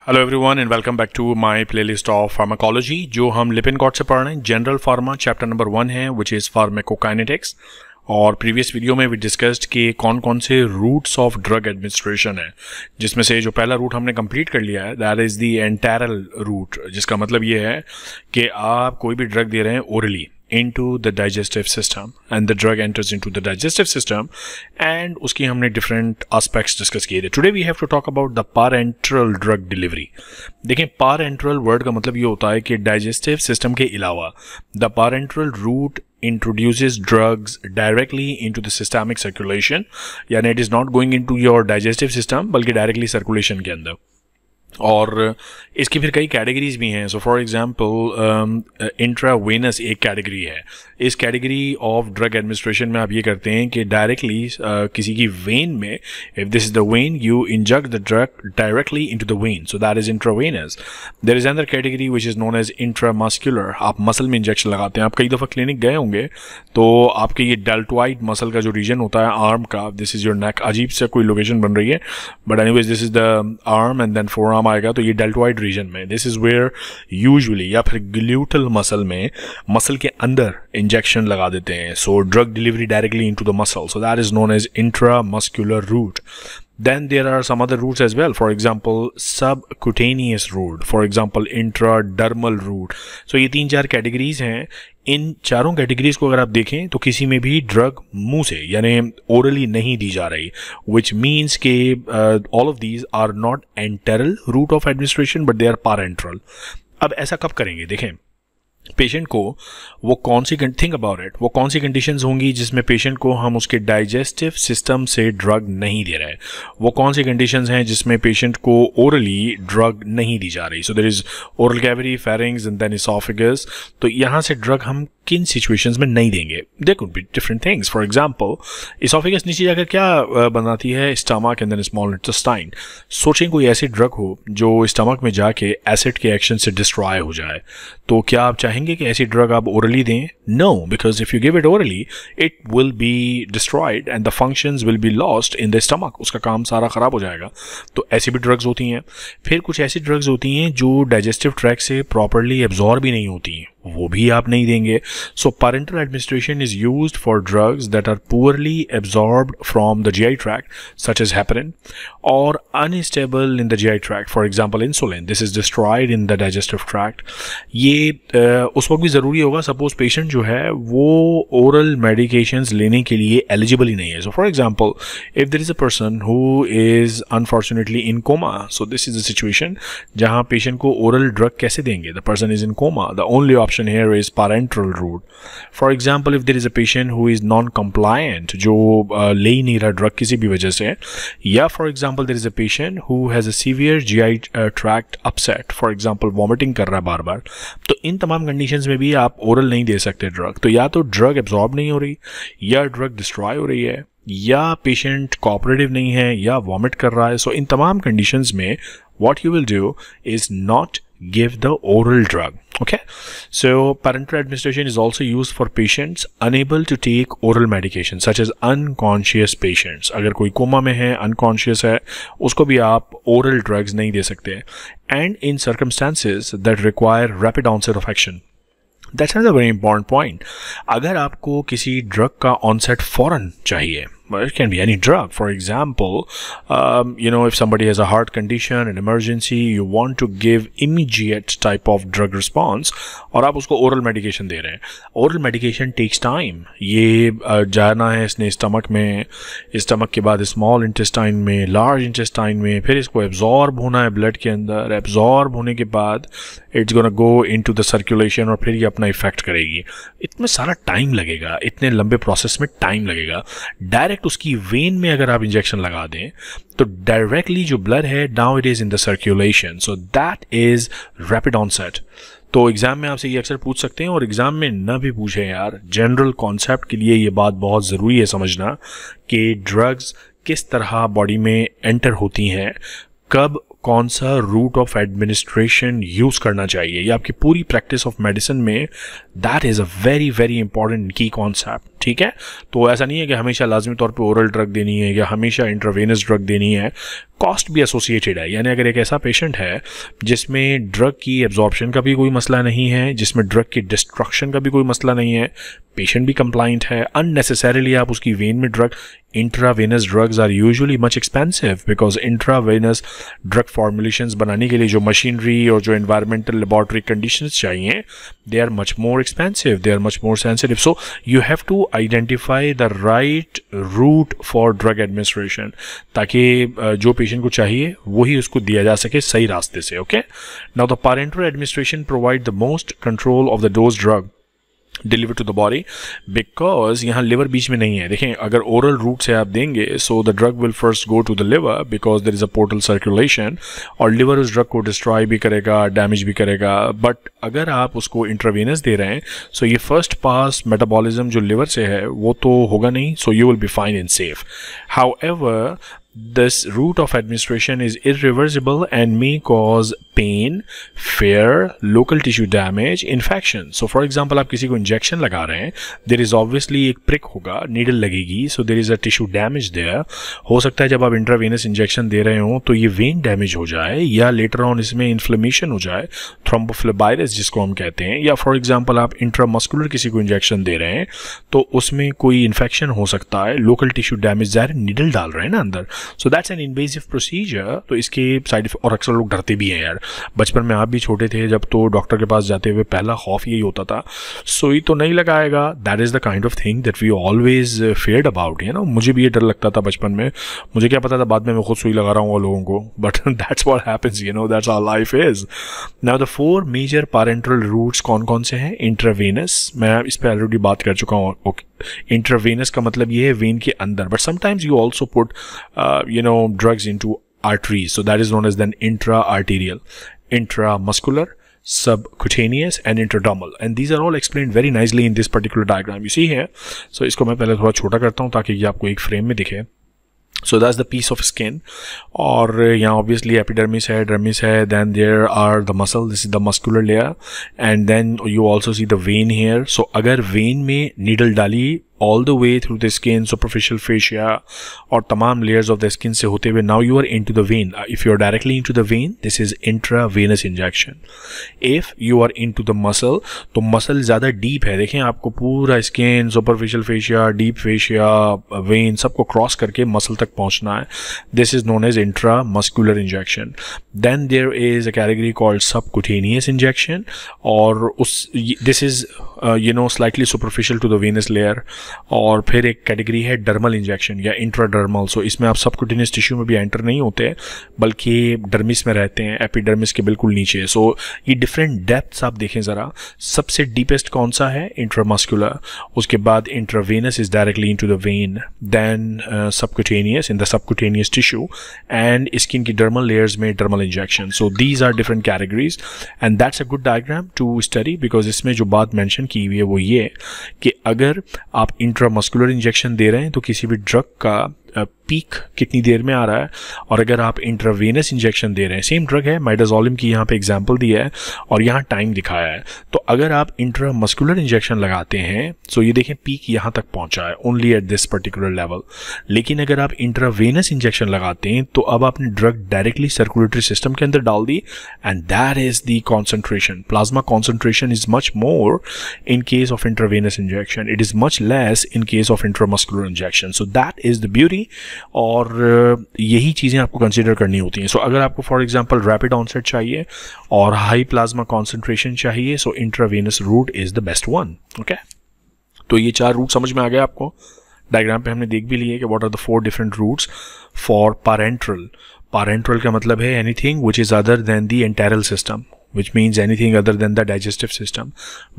Hello everyone and welcome back to my playlist of pharmacology. जो हम लिपिनकॉट से पढ़ रहे हैं जनरल फार्मा चैप्टर नंबर 1 है विच इज़ फार्माकोकाइनेटिक्स। और प्रीवियस वीडियो में वी डिस्कस्ड कि कौन कौन से रूट्स ऑफ ड्रग एडमिनिस्ट्रेशन है, जिसमें से जो पहला रूट हमने कंप्लीट कर लिया है that is the enteral route, जिसका मतलब ये है कि आप कोई भी ड्रग दे रहे हैं orally into the digestive system and the drug enters into the digestive system and उसकी हमने different aspects discuss किए थे। Today we have to talk about the parenteral drug delivery। देखें, parenteral word का मतलब ये होता है कि digestive system के अलावा the parenteral route introduces drugs directly into the systemic circulation, यानी it is not going into your digestive system बल्कि directly circulation के अंदर। और इसकी फिर कई कैटेगरीज भी हैं। सो फॉर एग्जांपल इंट्रावेनस एक कैटेगरी है। इस कैटेगरी ऑफ ड्रग एडमिनिस्ट्रेशन में आप ये करते हैं कि डायरेक्टली किसी की वेन में, if this is the vein, you inject the drug directly into the vein, so that is intravenous. There is another category which is known as intramuscular. आप मसल में इंजेक्शन लगाते हैं। आप कई दफ़ा क्लिनिक गए होंगे तो आपके ये डेल्टोइड मसल का जो रीजन होता है आर्म का, दिस इज योर नेक, अजीब से कोई लोकेशन बन रही है but anyways this is the arm and then forearm आएगा, तो ये डेल्टोइड रीजन में, दिस इज वेयर यूजुअली, या फिर ग्लूटल मसल में, मसल के अंदर इंजेक्शन लगा देते हैं। So drug delivery directly into the muscle, so that is known as intramuscular route. Then there are some other routes as well. For example, subcutaneous route, for example, intradermal route. So ये 3-4 categories हैं। इन चारों categories को अगर आप देखें तो किसी में भी ड्रग मुंह से यानी ओरली नहीं दी जा रही, which means के all of these are not enteral route of administration but they are parenteral। अब ऐसा कब करेंगे? देखें, पेशेंट को वो कौन सी, थिंक अबाउट इट, वो कौन सी कंडीशंस होंगी जिसमें पेशेंट को हम उसके डाइजेस्टिव सिस्टम से ड्रग नहीं दे रहे हैं। वो कौन सी कंडीशंस हैं जिसमें पेशेंट को ओरली ड्रग नहीं दी जा रही। So there is oral cavity, pharynx and then oesophagus. तो यहाँ से ड्रग हम किन सिचुएशंस में नहीं देंगे? There could be different things. For example, oesophagus नीचे जाकर क्या बनाती है? Stomach and then small intestine. सोचें कोई ऐसी ड्रग हो जो स्टमक में जाके एसिड के एक्शन से डिस्ट्रॉय हो जाए, तो क्या आप चाहेंगे कि ऐसी ड्रग आप ओरली दें? No, because if you give it orally it will be destroyed and the functions will be lost in the stomach, उसका काम सारा ख़राब हो जाएगा। तो ऐसी भी ड्रग्स होती हैं। फिर कुछ ऐसी ड्रग्स होती हैं जो डाइजेस्टिव ट्रैक से प्रॉपरली एब्जॉर्ब भी नहीं होती हैं, वो भी आप नहीं देंगे। सो parenteral administration is used for drugs that are poorly absorbed from the GI tract, such as heparin, or unstable in the GI tract, for example insulin, this is destroyed in the digestive tract। ये उस वक्त भी ज़रूरी होगा suppose patient जो है वो oral medications लेने के लिए एलिजिबल ही नहीं है। So for example, if there is a person who is unfortunately in coma, so this is a situation जहाँ पेशेंट को ओरल ड्रग कैसे देंगे? The person is in coma, the only option here is parenteral route। For example, if there is a patient who is non-compliant, जो ले ही नहीं रहा drug किसी भी वजह से, या for example there is a patient who has a severe GI tract upset, for example vomiting कर रहा है बार बार, तो इन तमाम कंडीशंस में भी आप ओरल नहीं दे सकते ड्रग। तो या तो ड्रग एब्जॉर्ब नहीं हो रही, या ड्रग डिस्ट्रॉय हो रही है, या पेशेंट कोऑपरेटिव नहीं है, या वॉमिट कर रहा है। सो इन तमाम कंडीशंस में what you will do is not give the oral drug। Okay, so parenteral administration is also used for patients unable to take oral medication such as unconscious patients। अगर कोई कोमा में है, unconscious है, उसको भी आप oral drugs नहीं दे सकते। And in circumstances that require rapid onset of action, that's another very important point। अगर आपको किसी ड्रग का ऑनसेट फौरन चाहिए, it can be any drug. For example, if somebody has a heart condition, an emergency, you want to give immediate type of drug response, और आप उसको oral medication दे रहे हैं। Oral medication takes time। ये जाना है इसने स्टमक में, स्टमक के बाद स्मॉल इंटेस्टाइन में, लार्ज इंटेस्टाइन में, फिर इसको एब्जॉर्ब होना है ब्लड के अंदर। एब्जॉर्ब होने के बाद it's gonna go into the circulation और फिर ये अपना इफेक्ट करेगी। इतने सारा टाइम लगेगा, इतने लंबे प्रोसेस में टाइम लगेगा। डायरेक्ट उसकी वेन में अगर आप इंजेक्शन लगा दें तो डायरेक्टली जो ब्लड है, now it is in the circulation, so that is rapid onset. तो एग्जाम में आपसे ये अक्सर पूछ सकते हैं, और एग्जाम में ना भी पूछें यार, जनरल कॉन्सेप्ट के लिए ये बात बहुत ज़रूरी है समझना कि ड्रग्स किस तरह बॉडी में एंटर होती हैं, कब कौन सा रूट ऑफ एडमिनिस्ट्रेशन यूज़ करना चाहिए। ये आपकी पूरी प्रैक्टिस ऑफ मेडिसिन में that is a very very important की कॉन्सेप्ट। ठीक है। तो ऐसा नहीं है कि हमेशा लाजमी तौर पे ओरल ड्रग देनी है या हमेशा इंट्रावेनस ड्रग देनी है, कॉस्ट भी एसोसिएटेड है। यानी अगर एक ऐसा पेशेंट है जिसमें ड्रग की एब्जॉर्प्शन का भी कोई मसला नहीं है, जिसमें ड्रग की डिस्ट्रक्शन का भी कोई मसला नहीं है, पेशेंट भी कंप्लाइंट है, अननेसेसरीली आप उसकी वेन में drug, intravenous drugs are usually much expensive because intravenous drug formulations बनाने के लिए जो मशीनरी और जो एनवायरमेंटल लेबॉर्ट्री कंडीशंस चाहिए, they are much more expensive, they are much more sensitive. So you have to identify the right route for drug administration, ताकि जो patient को चाहिए वही उसको दिया जा सके सही रास्ते से। Okay, now the parenteral administration provide the most control of the dose drug deliver to the body, because यहाँ लिवर बीच में नहीं है। देखें, अगर ओरल रूट से आप देंगे so the drug will first go to the liver because there is a portal circulation, और लिवर उस ड्रग को डिस्ट्रॉय भी करेगा, डैमेज भी करेगा। बट अगर आप उसको इंट्रावेनस दे रहे हैं सो ये फर्स्ट पास मेटाबॉलिज्म जो लिवर से है वो तो होगा नहीं, so you will be fine and safe. However this route of administration is irreversible and may cause pain, fear, local tissue damage, infection. So for example, आप किसी को इंजेक्शन लगा रहे हैं, there is obviously एक prick होगा, needle लगेगी, so there is a tissue damage there. हो सकता है जब आप इंट्रावेनस इंजेक्शन दे रहे हो तो ये वेन डैमेज हो जाए या लेटर ऑन इसमें इन्फ्लेमेशन हो जाए, थ्रोम्बोफ्लेबाइटिस जिसको हम कहते हैं, या फॉर एग्जाम्पल आप इंट्रामस्कुलर किसी को इंजेक्शन दे रहे हैं तो उसमें कोई इन्फेक्शन हो सकता है, लोकल टिश्यू डैमेज, ज़ाहिर नीडल डाल रहे हैं ना अंदर, so that's an invasive procedure. तो इसके साइड इफेक्ट, और अक्सर लोग डरते भी हैं यार, बचपन में आप भी छोटे थे जब, तो डॉक्टर के पास जाते हुए पहला खौफ यही होता था सुई तो नहीं लगाएगा। That is the kind of thing that we always feared about, you know. मुझे भी ये डर लगता था बचपन में, मुझे क्या पता था बाद में मैं खुद सुई लगा रहा हूँ लोगों को, but that's what happens, you know, that's how life is. Now the 4 major parenteral routes कौन कौन से हैं? इंट्रावेनस, मैं इस पर ऑलरेडी बात कर चुका हूँ। ओके, इंट्रावेनस का मतलब ये है वेन के अंदर, but sometimes you also put you know drugs into arteries, so that is known as then intra-arterial, intramuscular, subcutaneous and intradermal, and these are all explained very nicely in this particular diagram you see here. So इसको मैं पहले थोड़ा छोटा करता हूँ ताकि ये आपको एक फ्रेम में दिखे। So that's the piece of skin, और यहाँ obviously epidermis है, dermis है, then there are the muscle, this is the muscular layer, and then you also see the vein here. So अगर vein में needle डाली all the way through the skin, superficial fascia और तमाम layers of the skin से होते हुए, now you are into the vein. If you are directly into the vein, this is intravenous injection. If you are into the muscle, तो muscle ज़्यादा deep है, देखें आपको पूरा skin, superficial fascia, deep fascia, vein सबको cross करके muscle तक पहुंचना है. This is known as intramuscular injection. Then there is a category called subcutaneous injection, और this is slightly superficial to the venous layer. और फिर एक कैटेगरी है डर्मल इंजेक्शन या इंट्राडर्मल. सो इसमें आप सबक्यूटेनियस टिश्यू में भी एंटर नहीं होते बल्कि डर्मिस में रहते हैं, एपिडर्मिस के बिल्कुल नीचे. सो ये डिफरेंट डेप्थ्स आप देखें ज़रा. सबसे डीपेस्ट कौन सा है? इंट्रामस्कुलर. उसके बाद intravenous is directly into the vein, then subcutaneous in the subcutaneous tissue, and skin की डर्मल लेयर्स में dermal injection. So these are different categories and that's a good diagram to study, because इसमें जो बात mention की हुई है वो ये कि अगर आप इंट्रामस्कुलर इंजेक्शन दे रहे हैं तो किसी भी ड्रग का पीक कितनी देर में आ रहा है, और अगर आप इंट्रावेनस इंजेक्शन दे रहे हैं, सेम ड्रग है, माइडाजोलिम की यहाँ पे एग्जांपल दिया है और यहाँ टाइम दिखाया है, तो अगर आप इंट्रामस्कुलर इंजेक्शन लगाते हैं सो ये देखें पीक यहाँ तक पहुँचा है only at this particular level. लेकिन अगर आप इंट्रावेनस इंजेक्शन लगाते हैं तो अब आपने ड्रग डायरेक्टली सर्कुलेटरी सिस्टम के अंदर डाल दी, and that is the concentration. Plasma concentration is much more in case of intravenous injection, it is much less in case of intramuscular injection. So that is the beauty, और यही चीज़ें आपको consider करनी होती हैं. सो अगर आपको फॉर एग्जांपल रैपिड ऑनसेट चाहिए और हाई प्लाज्मा कॉन्सेंट्रेशन चाहिए, so intravenous route is the best one. Okay, तो ये 4 रूट समझ में आ गया आपको. डायग्राम पे हमने देख भी लिए कि what are the 4 different routes for parenteral. Parenteral का मतलब है anything which is other than the enteral system, which means anything other than the digestive system,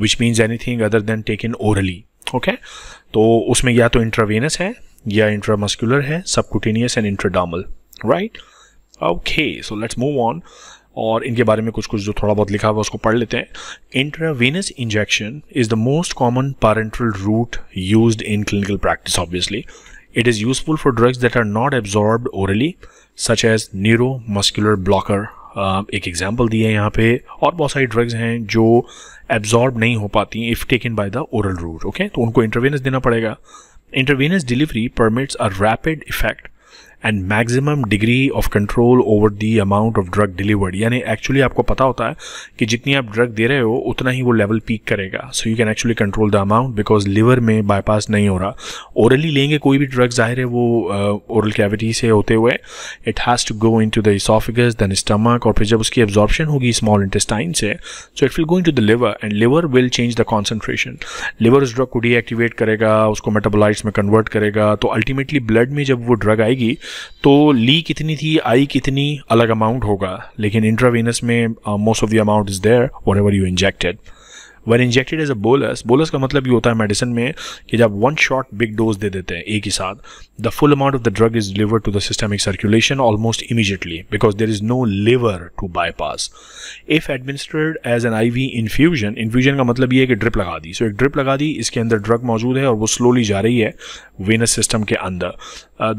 which means anything other than taken orally. Okay, तो उसमें या तो intravenous है या intramuscular है, subcutaneous and intradermal, right. Okay, so let's move on, और इनके बारे में कुछ जो थोड़ा बहुत लिखा हुआ उसको पढ़ लेते हैं. Intravenous injection is the most common parenteral route used in clinical practice. Obviously it is useful for drugs that are not absorbed orally, such as neuromuscular blocker एक एग्जांपल दिया है यहाँ पे, और बहुत सारी ड्रग्स हैं जो एब्जॉर्ब नहीं हो पाती if taken by the oral root, okay, तो उनको इंट्रावेनस देना पड़ेगा। Intravenous delivery permits a rapid effect and maximum degree of control over the amount of drug delivered, यानी एक्चुअली आपको पता होता है कि जितनी आप ड्रग दे रहे हो उतना ही वो लेवल पीक करेगा, so you can actually control the amount because liver में बाईपास नहीं हो रहा। ओरली लेंगे कोई भी ड्रग, जाहिर है वो ओरल कैविटी से होते हुए it has to go into the oesophagus then stomach, और फिर जब उसकी एब्जॉर्प्शन होगी स्मॉल इंटेस्टाइन से, so it will go into the liver and liver will change the concentration. Liver उस ड्रग को डीएक्टिवेट करेगा, उसको मेटाबोलाइट्स में कन्वर्ट करेगा, तो अल्टीमेटली ब्लड में जब वो ड्रग आएगी तो ली कितनी थी, आई कितनी, अलग अमाउंट होगा, लेकिन इंट्रावेनस में most of the amount is there whatever you injected. When injected as a bolus, bolus का मतलब ये होता है मेडिसिन में कि जब वन शॉट बिग डोज दे देते हैं एक ही साथ, the full amount of the drug is delivered to the systemic circulation almost immediately because there is no liver to bypass. If administered as an IV infusion, infusion का मतलब ये है कि drip लगा दी, so एक ड्रिप लगा दी, इसके अंदर ड्रग मौजूद है और वो स्लोली जा रही है वेनस सिस्टम के अंदर।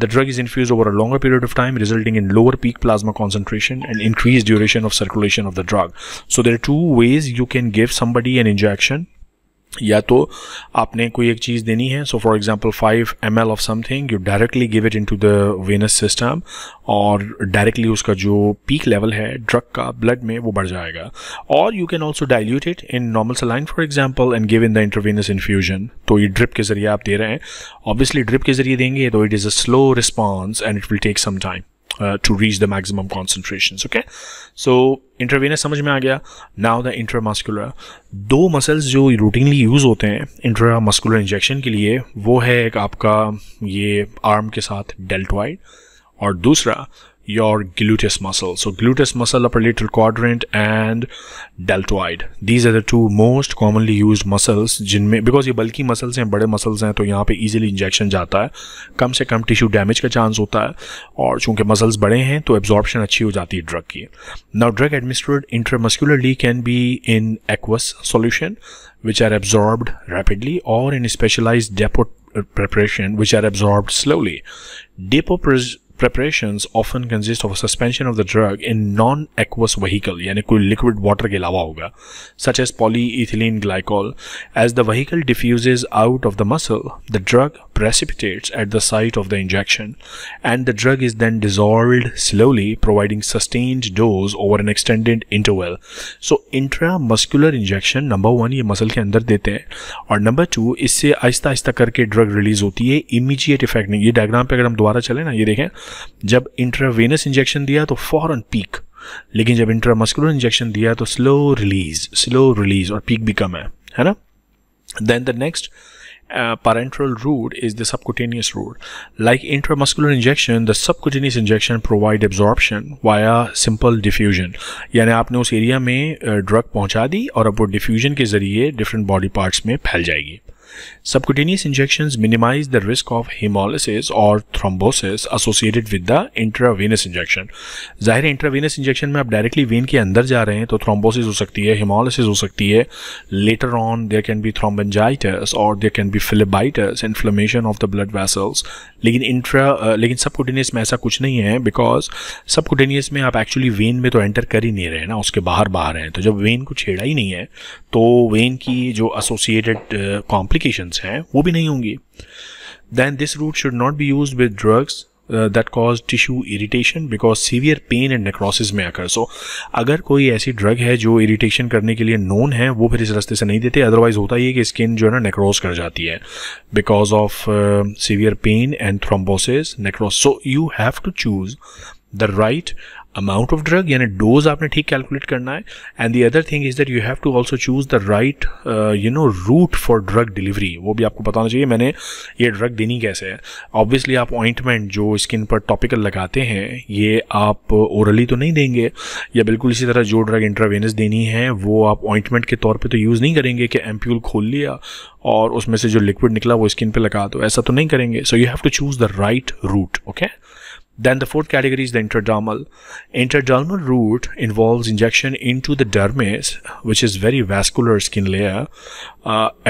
The drug is infused over a longer period of time, resulting in lower peak plasma concentration and increased duration of circulation of the drug. So there are two ways you can give somebody an injection. या तो आपने कोई एक चीज़ देनी है, so for example 5 ml of something, you directly give it into the venous system और directly उसका जो पीक लेवल है ड्रग का ब्लड में वो बढ़ जाएगा। और you can also dilute it in normal saline for example and give in the intravenous infusion. तो ये ड्रिप के जरिए आप दे रहे हैं, ऑब्वियसली ड्रिप के जरिए देंगे तो it is a slow response and it will take some time to reach the maximum concentrations, okay? So intravenous समझ में आ गया। Now the intramuscular, दो मसल्स जो रूटीनली यूज़ होते हैं इंट्रामस्कुलर इंजेक्शन के लिए, वो है एक आपका ये आर्म के साथ डेल्टॉइड और दूसरा your gluteus muscle. So gluteus muscle, upper lateral quadrant and deltoid. These are the two most commonly used muscles जिनमें, because ये बल्कि muscles हैं, बड़े muscles हैं, तो यहाँ पे easily injection जाता है, कम से कम tissue damage का chance होता है, और चूँकि muscles बड़े हैं तो absorption अच्छी हो जाती है drug की। Now drug administered intramuscularly can be in aqueous solution which are absorbed rapidly or in specialized depot preparation which are absorbed slowly. Depot preparations often consist of a suspension of the drug in non-aqueous vehicle, यानी कोई liquid water के अलावा होगा, such as polyethylene glycol. As the vehicle diffuses out of the muscle, the drug precipitates at the site of the injection, and the drug is then dissolved slowly, providing sustained dose over an extended interval. So intramuscular injection, number 1 ये muscle के अंदर देते हैं, और number 2 इससे आहिस्ता आहिस्ता करके drug release होती है, इमीडिएट इफेक्ट नहीं। ये डायग्राम पे अगर हम दोबारा चले ना, ये देखें, जब इंट्रावेनस इंजेक्शन दिया तो फौरन पीक, लेकिन जब इंट्रामस्कुलर इंजेक्शन दिया तो स्लो रिलीज और पीक भी कम है ना। Then the next parenteral route is the subcutaneous route. Like intramuscular injection, the subcutaneous injection provide absorption via simple diffusion. यानी आपने उस एरिया में ड्रग पहुंचा दी और अब वो डिफ्यूजन के जरिए डिफरेंट बॉडी पार्ट्स में फैल जाएगी। Subcutaneous injections minimize the risk of hemolysis or thrombosis associated with the intravenous injection. जाहिर है इंट्रावेनस इंजेक्शन में आप डायरेक्टली वेन के अंदर जा रहे हैं तो थ्रोम्बोसिस हो सकती है, हेमोलिसिस हो सकती है, later on there can be thromboangiitis और there can be phlebitis, inflammation of the blood vessels. लेकिन सबकुटेनियस में ऐसा कुछ नहीं है, बिकॉज सबकुटेनियस में आप एक्चुअली वेन में तो एंटर कर ही नहीं रहे ना, उसके बाहर हैं, तो जब वेन को छेड़ा ही नहीं है तो वेन की जो एसोसिएटेड कॉम्प्लिकेशंस हैं वो भी नहीं होंगी। Then this route should not be used with drugs that cause tissue irritation because severe pain and necrosis may occur. So अगर कोई ऐसी ड्रग है जो इरिटेशन करने के लिए नोन है, वो फिर इस रास्ते से नहीं देते। अदरवाइज होता ही है कि स्किन जो है ना नेक्रोज कर जाती है because of severe pain and thrombosis, necrose. So you have to choose the right amount of drug, यानी डोज आपने ठीक कैलकुलेट करना है, and the other thing is that you have to also choose the right route for drug delivery. वो भी आपको बताना चाहिए मैंने ये ड्रग देनी कैसे है। ऑब्वियसली आप ऑइंटमेंट जो स्किन पर टॉपिकल लगाते हैं ये आप ओरली तो नहीं देंगे, या बिल्कुल इसी तरह जो ड्रग इंट्रावेनस देनी है वो आप ऑइंटमेंट के तौर पे तो यूज़ नहीं करेंगे कि एम्प्यूल खोल लिया और उसमें से जो लिक्विड निकला वो स्किन पे लगा दो, ऐसा तो नहीं करेंगे। So you have to choose the right route, okay. Then the fourth category is the intradermal. Intradermal route involves injection into the dermis, which is very vascular skin layer,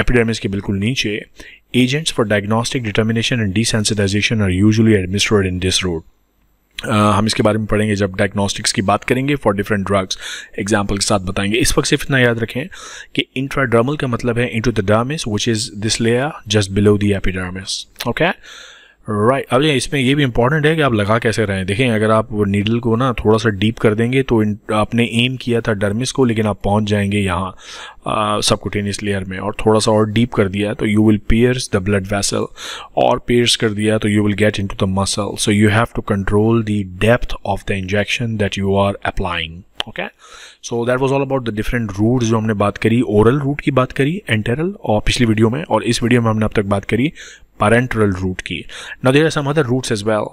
epidermis के बिल्कुल नीचे. Agents for diagnostic determination and desensitization are usually administered in this route. हम इसके बारे में पढ़ेंगे जब diagnostics की बात करेंगे फॉर डिफरेंट ड्रग्स, एग्जांपल के साथ बताएंगे। इस वक्त सिर्फ इतना याद रखें कि इंट्राडर्मल का मतलब है into the dermis which is this layer just below the epidermis. Okay right. अब इसमें ये भी इंपॉर्टेंट है कि आप लगा कैसे रहे हैं। देखें अगर आप नीडल को ना थोड़ा सा डीप कर देंगे तो आपने एम किया था डर्मिस को, लेकिन आप पहुंच जाएंगे यहाँ सबक्यूटेनियस लेयर में, और थोड़ा सा और डीप कर दिया तो you will pierce the blood vessel, और पियर्स कर दिया तो you will get into the muscle. So you have to control the depth of the injection that you are applying. Okay so that was all about the different routes जो हमने बात करी। Oral route की बात करी enteral और पिछली video में, और इस वीडियो में हमने अब तक बात करी parenteral route की। Now there are some other routes as well.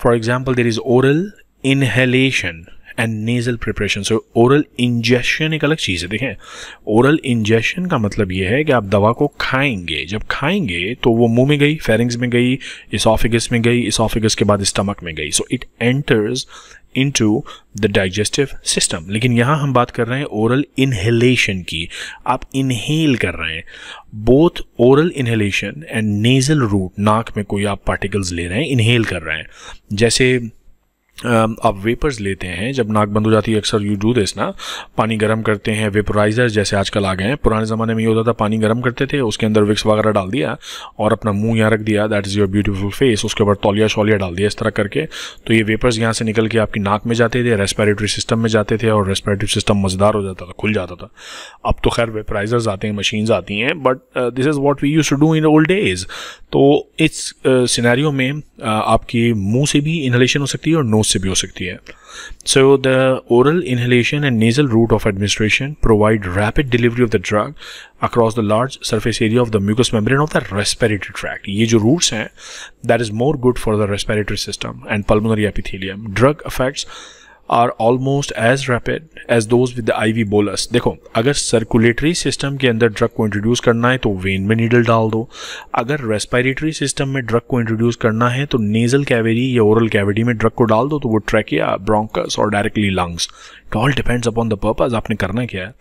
For example, there is oral inhalation and nasal preparation. So oral ingestion एक अलग चीज़ है। देखें oral ingestion का मतलब ये है कि आप दवा को खाएंगे, जब खाएंगे तो वो मुंह में गई, फेरिंग्स में गई, इसोफेगस में गई, इसोफेगस के बाद स्टमक में गई। So it enters into the digestive system। लेकिन यहाँ हम बात कर रहे हैं oral inhalation की, आप inhale कर रहे हैं। both oral inhalation and nasal route, नाक में कोई आप particles ले रहे हैं, inhale कर रहे हैं। जैसे आप वेपर्स लेते हैं जब नाक बंद हो जाती है, अक्सर यू डू दिस ना, पानी गर्म करते हैं, वेपराइजर जैसे आजकल आ गए हैं। पुराने ज़माने में ये होता था पानी गर्म करते थे, उसके अंदर विक्स वगैरह डाल दिया और अपना मुंह यहाँ रख दिया, that is your beautiful face, उसके ऊपर तौलिया शौलिया डाल दिया इस तरह करके, तो ये वेपर्स यहाँ से निकल के आपकी नाक में जाते थे, रेस्पिरेटरी सिस्टम में जाते थे, और रेस्पिरेटरी सिस्टम मज़ेदार हो जाता था, खुल जाता था। अब तो खैर वेपराइजर्स आते हैं, मशीन्स आती हैं, but this is what we used to do in old days. तो इस सिनेरियो में आपकी मुंह से भी इनहेलेशन हो सकती है और नोज से भी हो सकती है। So the oral inhalation and nasal route of administration provide rapid delivery of the drug across the large surface area of the mucous membrane of the respiratory tract. ये जो routes हैं, that is more good for the respiratory system and pulmonary epithelium. Drug effects are almost as rapid as those with the IV bolus. देखो अगर circulatory system के अंदर drug को introduce करना है तो वेन में नीडल डाल दो, अगर रेस्पिरेटरी सिस्टम में ड्रग को इंट्रोड्यूस करना है तो नेजल कैविटी या ओरल कैविटी में ड्रग को डाल दो, तो वो ट्रैकिया, ब्रोंकस और directly lungs. It all depends upon the purpose, आपने करना क्या है।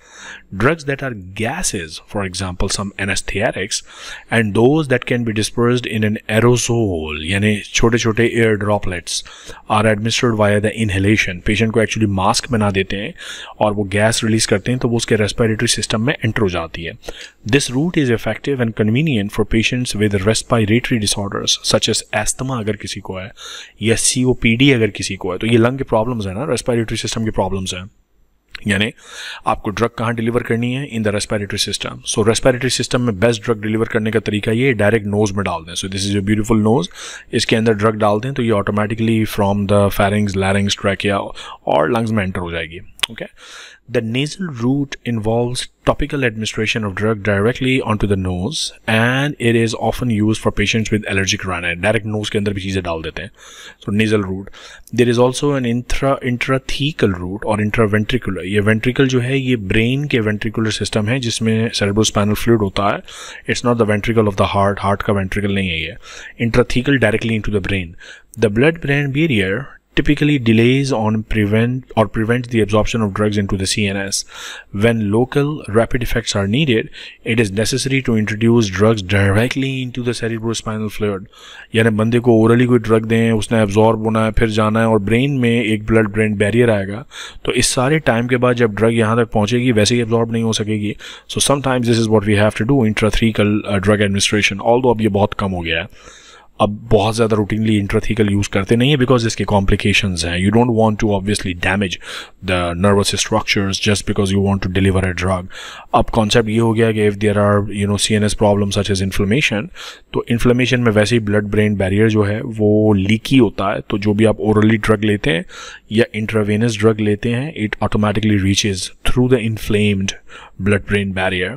Drugs that are gases, for example some anesthetics, and those that can be dispersed in an aerosol, यानी छोटे छोटे air droplets, are administered via the inhalation। Patient को actually mask बना देते हैं और वो गैस रिलीज करते हैं तो वो उसके रेस्पिरेटरी सिस्टम में एंटर हो जाती है। This route is effective and convenient for patients with respiratory disorders such as asthma अगर किसी को है, या COPD अगर किसी को है, तो ये लंग की प्रॉब्लम्स है ना, रेस्पिरेटरी सिस्टम की प्रॉब्लम्स हैं। यानी आपको ड्रग कहाँ डिलीवर करनी है, in the respiratory system. So respiratory system में बेस्ट ड्रग डिलीवर करने का तरीका ये डायरेक्ट नोज में डाल दें। So this is your beautiful nose, इसके अंदर ड्रग डाल दें तो ये automatically from the pharynx, larynx, trachea और लंग्स में एंटर हो जाएगी। Okay The nasal route involves topical administration of drug directly onto the nose and it is often used for patients with allergic rhinitis. Direct nose के अंदर भी चीज़ें डाल देते हैं। So nasal route. There is also an intrathecal route और intraventricular. ये ventricle जो है ये brain के ventricular system है जिसमें cerebrospinal fluid होता है। It's not the ventricle of the heart. Heart का ventricle नहीं है ये। Intrathecal directly into the brain. The blood-brain barrier typically delays on prevents the absorption of drugs into the CNS. When local rapid effects are needed, it is necessary to introduce drugs directly into the cerebrospinal fluid. यानी बंदे को orally कोई drug दें, उसने absorb होना है, फिर जाना है और ब्रेन में एक ब्लड ब्रेन बैरियर आएगा, तो इस सारे टाइम के बाद जब ड्रग यहाँ तक पहुँचेगी वैसे ही एब्जॉर्ब नहीं हो सकेगी। So sometimes this is what we have to do, intrathecal drug administration. Although अब ये बहुत कम हो गया है, अब बहुत ज़्यादा रूटीनली इंट्राथीकल यूज़ करते नहीं है बिकॉज इसके कॉम्प्लिकेशंस हैं। You don't want to obviously damage the nervous structures just because you want to deliver a drug. अब कॉन्सेप्ट ये हो गया कि if there are CNS problem such as inflammation, तो इन्फ्लेमेशन में वैसे ही ब्लड ब्रेन बैरियर जो है वो लीकी होता है, तो जो भी आप ओरली ड्रग लेते हैं या इंट्रावेनस ड्रग लेते हैं, it automatically reaches through the inflamed blood-brain barrier.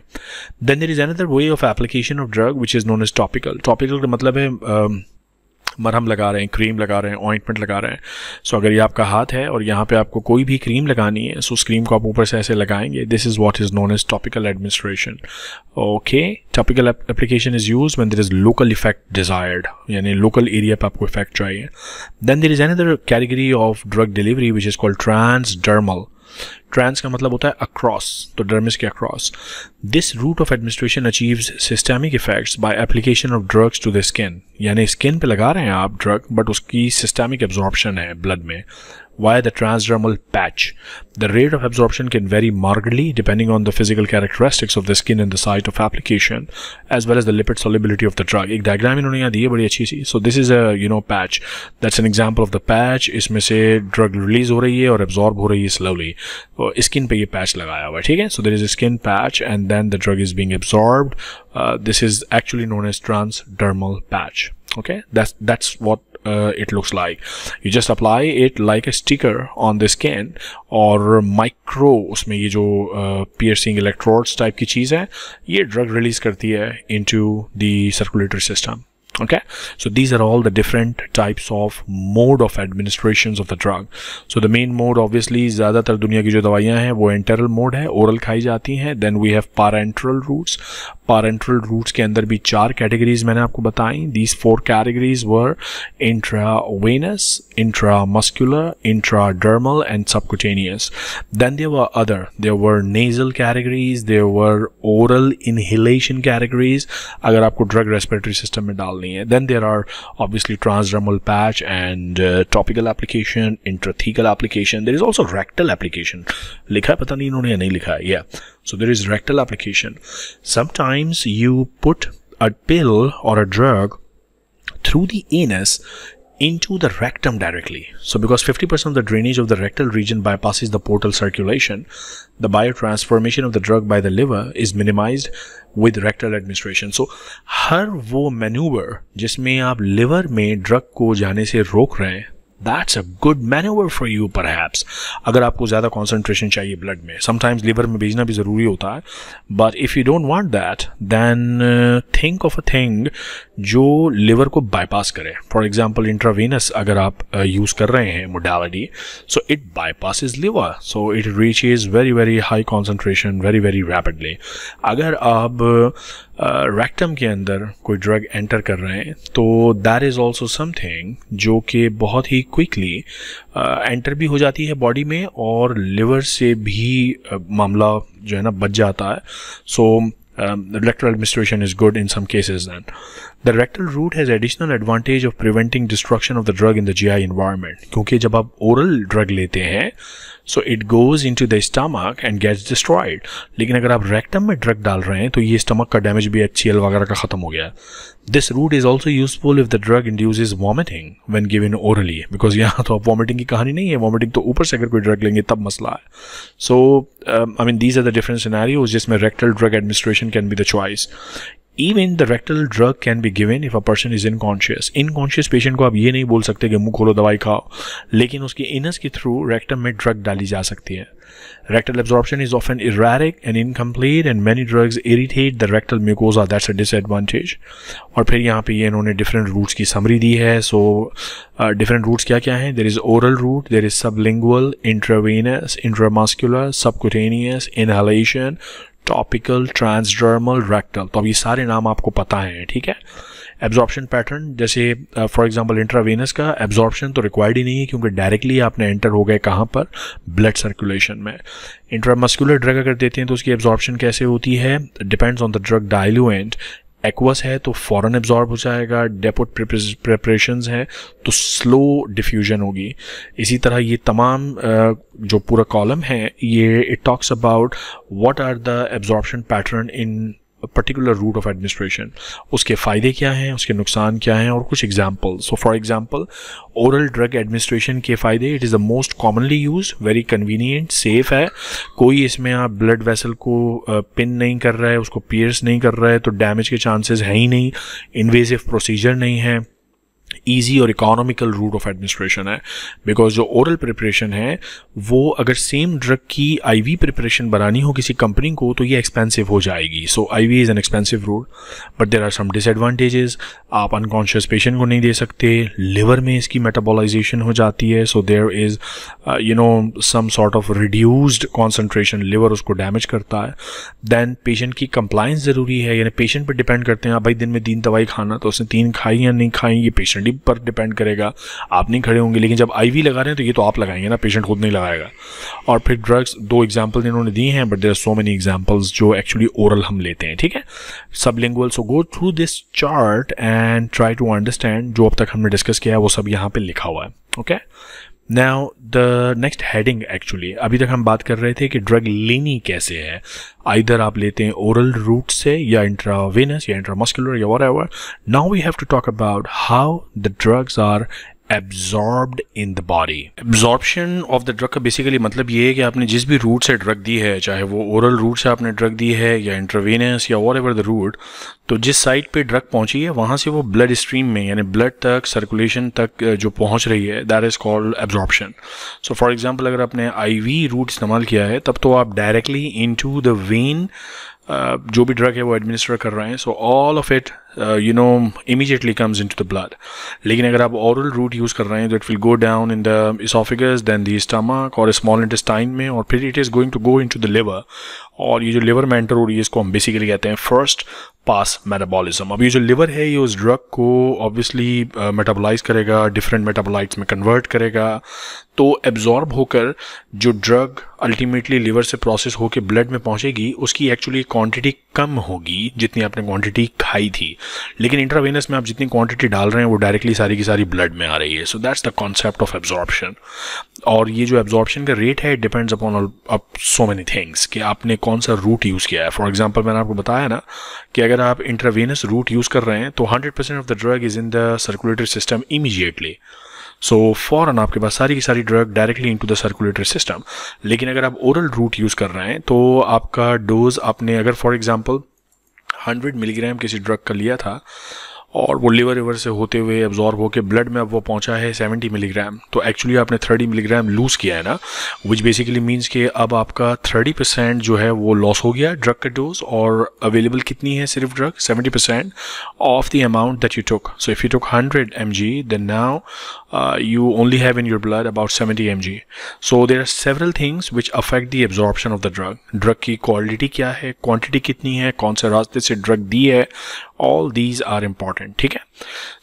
Then there is another way of application of drug which is known as topical. Topical का मतलब है मरहम लगा रहे हैं, क्रीम लगा रहे हैं, ऑइंटमेंट लगा रहे हैं। सो अगर ये आपका हाथ है और यहाँ पे आपको कोई भी क्रीम लगानी है, सो उस क्रीम को आप ऊपर से ऐसे लगाएंगे। This is what is known as topical administration. Okay, topical application is use when there is local effect desired, यानी लोकल एरिया पे आपको इफेक्ट चाहिए। Then there is another category of drug delivery which is called transdermal. Trans का मतलब होता है across, तो dermis के across. This route of administration achieves systemic effects by application of drugs to the skin, यानी skin पे लगा रहे हैं आप ड्रग बट उसकी सिस्टेमिक एब्जॉर्प्शन है ब्लड में via the transdermal patch. The rate of absorption can vary markedly depending on the physical characteristics of the skin and the site of application, as well as the lipid solubility of the drug. एक diagram इन्होंने यहाँ दी है बड़ी अच्छी सी. So this is a patch. That's an example of the patch. इसमें से drug release हो रही है और absorb हो रही है slowly. तो skin पे ये patch लगाया हुआ है, ठीक है? So there is a skin patch and then the drug is being absorbed. This is actually known as transdermal patch. Okay, that's what it looks like. You just apply it like a sticker on the skin और micro उसमें ये जो piercing electrodes type की चीज़ है ये drug release करती है into the circulatory system. Okay, so these are all the different types of mode of administrations of the drug. So the main mode obviously ज़्यादातर दुनिया की जो दवाइयाँ हैं वो enteral mode है, oral खाई जाती हैं. Then we have parenteral routes. Parenteral routes के अंदर भी 4 categories मैंने आपको बताई. These 4 categories were intravenous, intramuscular, intradermal and subcutaneous. Then there were there were nasal categories, there were oral inhalation categories अगर आपको drug respiratory system में डालनी है. Then there are obviously transdermal patch and topical application, intrathecal application. There is also rectal application. लिखा है पता नहीं इन्होंने या नहीं लिखा है. Yeah. So there is rectal application. Sometimes you put a pill or a drug through the anus into the rectum directly. So because 50% of the drainage of the rectal region bypasses the portal circulation, the biotransformation of the drug by the liver is minimized with rectal administration. So हर वो maneuver जिसमें आप liver में drug को जाने से रोक रहे हैं, that's a good maneuver for you perhaps. अगर आपको ज़्यादा concentration चाहिए blood में, sometimes liver में भेजना भी ज़रूरी होता है, but if you don't want that, then think of a thing जो liver को bypass करे. For example, intravenous अगर आप use कर रहे हैं modality, so it bypasses liver, so it reaches very very high concentration very very rapidly. अगर आप रेक्टम के अंदर कोई ड्रग एंटर कर रहे हैं तो दैट इज़ ऑल्सो समथिंग जो कि बहुत ही क्विकली एंटर भी हो जाती है बॉडी में और लिवर से भी मामला जो है ना बच जाता है. सो rectal administration is good in some cases. Then the rectal route has additional advantage of preventing destruction of the drug in the GI environment, क्योंकि जब आप oral drug लेते हैं so it goes into the stomach and gets destroyed. लेकिन अगर आप rectum में drug डाल रहे हैं तो ये stomach का damage भी HCl वगैरह का ख़त्म हो गया. This route is also useful if the drug induces vomiting when given orally, because यहाँ तो आप vomiting की कहानी नहीं है, vomiting तो ऊपर से अगर कोई drug लेंगे तब मसला है. So I mean these are the different scenarios जिसमें rectal drug administration can be the choice. Even the rectal drug can be given if a person is unconscious. Unconscious patient को आप ये नहीं बोल सकते कि मुंह खोलो दवाई खाओ, लेकिन उसके anus के थ्रू rectum में drug डाली जा सकती है. Rectal absorption is often erratic and incomplete and many drugs irritate the rectal mucosa. That's a disadvantage. और फिर यहाँ पे ये इन्होंने different routes की summary दी है. So different routes क्या क्या हैं? There is oral route, there is sublingual, intravenous, intramuscular, subcutaneous, inhalation, topical, transdermal, rectal. तो अब ये सारे नाम आपको पता हैं, ठीक है. एब्जॉर्प्शन पैटर्न जैसे फॉर एग्जांपल इंट्रावेनस का एब्जॉर्प्शन तो रिक्वायर्ड ही नहीं है क्योंकि डायरेक्टली आपने एंटर हो गए कहाँ पर, ब्लड सर्कुलेशन में. इंट्रामस्कुलर ड्रग अगर देते हैं तो उसकी एब्जॉर्प्शन कैसे होती है, depends on the drug diluent. Aqueous है तो फॉरन एब्जॉर्ब हो जाएगा, डेपोट प्रिपरेशंस है तो स्लो डिफ्यूजन होगी. इसी तरह ये तमाम जो पूरा कॉलम है ये it talks about what are the absorption pattern in particular route of administration, उसके फ़ायदे क्या हैं, उसके नुकसान क्या हैं और कुछ example. So for example oral drug administration के फ़ायदे, it is the most commonly use, very convenient, safe है. कोई इसमें आप ब्लड वेसल को पिन नहीं कर रहा है, उसको पियर्स नहीं कर रहा है तो डैमेज के चांसेस हैं ही नहीं. इन्वेजिव प्रोसीजर नहीं है, ईजी और इकोनॉमिकल रूट ऑफ एडमिनिस्ट्रेशन है. बिकॉज जो ओरल प्रिपरेशन है वो अगर सेम ड्रग की आईवी प्रिपरेशन बनानी हो किसी कंपनी को तो ये एक्सपेंसिव हो जाएगी. So IV is an expensive route, but there are some disadvantages. आप अनकॉन्शियस पेशेंट को नहीं दे सकते, लिवर में इसकी मेटाबॉलाइजेशन हो जाती है, so there is some sort of reduced concentration, liver उसको डैमेज करता है. देन पेशेंट की कंप्लाइंस ज़रूरी है, यानी पेशेंट पर डिपेंड करते हैं. आप भाई दिन में 3 दवाई खाना तो उसने 3 खाई या नहीं खाई ये पेशेंट ही पर डिपेंड करेगा, आप नहीं खड़े होंगे। लेकिन जब आईवी लगा रहे हैं तो ये तो आप लगाएंगे ना, पेशेंट खुद नहीं लगाएगा। और फिर ड्रग्स, 2 एग्जांपल्स इन्होंने दी हैं, but there are so many examples जो एक्चुअली ओरल हम लेते हैं, ठीक है, sublingual. So go through this chart and try to understand जो अब तक हमने डिस्कस किया है वो सब यहाँ पे लिखा हुआ है। Okay, now the next heading, actually अभी तक हम बात कर रहे थे कि ड्रग लेनी कैसे है। आइदर आप लेते हैं ओरल रूट से या इंट्रावेनस या इंट्रामस्कुलर या whatever. Now we have to talk about how the drugs are absorbed in the body. Absorption of the drug का बेसिकली मतलब ये है कि आपने जिस भी रूट से ड्रग दी है, चाहे वो ओरल रूट से आपने ड्रग दी है या इंट्रावेनस या व्हाटएवर द रूट, तो जिस साइट पे ड्रग पहुंची है वहाँ से वो ब्लड स्ट्रीम में, यानी ब्लड तक, सर्कुलेशन तक जो पहुंच रही है, that is called absorption. So for example अगर आपने आईवी रूट इस्तेमाल किया है तब तो आप डायरेक्टली इनटू द वेन जो भी ड्रग है वो एडमिनिस्टर कर रहे हैं, so all of it immediately comes into the blood. लेकिन अगर आप oral route यूज़ कर रहे हैं तो it will go down in the esophagus, then the stomach और small intestine में, और फिर it is going to go into the liver, और ये जो लिवर में एंटर हो रही है इसको हम बेसिकली कहते हैं फर्स्ट पास मेटाबॉलिज्म। अब ये जो लिवर है ये उस ड्रग को ऑब्वियसली मेटाबोलाइज करेगा, डिफरेंट मेटाबोलाइट्स में कन्वर्ट करेगा, तो एब्जॉर्ब होकर जो ड्रग अल्टीमेटली लिवर से प्रोसेस होकर ब्लड में पहुंचेगी उसकी एक्चुअली क्वांटिटी कम होगी जितनी आपने क्वांटिटी खाई थी। लेकिन इंट्रावेनस में आप जितनी क्वांटिटी डाल रहे हैं वो डायरेक्टली सारी की सारी ब्लड में आ रही है। So that's the concept of absorption. और ये जो एब्जॉर्प्शन का रेट है depends upon so many things कि आपने कौन सा रूट यूज़ किया है। फॉर एग्जांपल मैंने आपको बताया ना कि अगर आप इंट्रावेनस रूट यूज़ कर रहे हैं तो 100% of the drug is in the circulatory system immediately. So फॉरन आपके पास सारी की सारी drug directly into the circulatory system. लेकिन अगर आप ओरल रूट यूज़ कर रहे हैं तो आपका डोज, आपने अगर फॉर एग्जांपल 100 मिलीग्राम किसी ड्रग का लिया था और वो लिवर से होते हुए एब्जॉर्ब होकर ब्लड में अब वो पहुंचा है 70 मिलीग्राम, तो एक्चुअली आपने 30 मिलीग्राम लूज़ किया है ना, विच बेसिकली मीन्स कि अब आपका 30% जो है वो लॉस हो गया ड्रग का डोज, और अवेलेबल कितनी है सिर्फ drug 70% of the amount that you took. So if you took 100 mg then now you only have in your blood about 70 mg. So there are several things which affect the absorption of the drug. Drug की quality क्या है, quantity कितनी है, कौन से रास्ते से drug दी है, all these are important, ठीक है।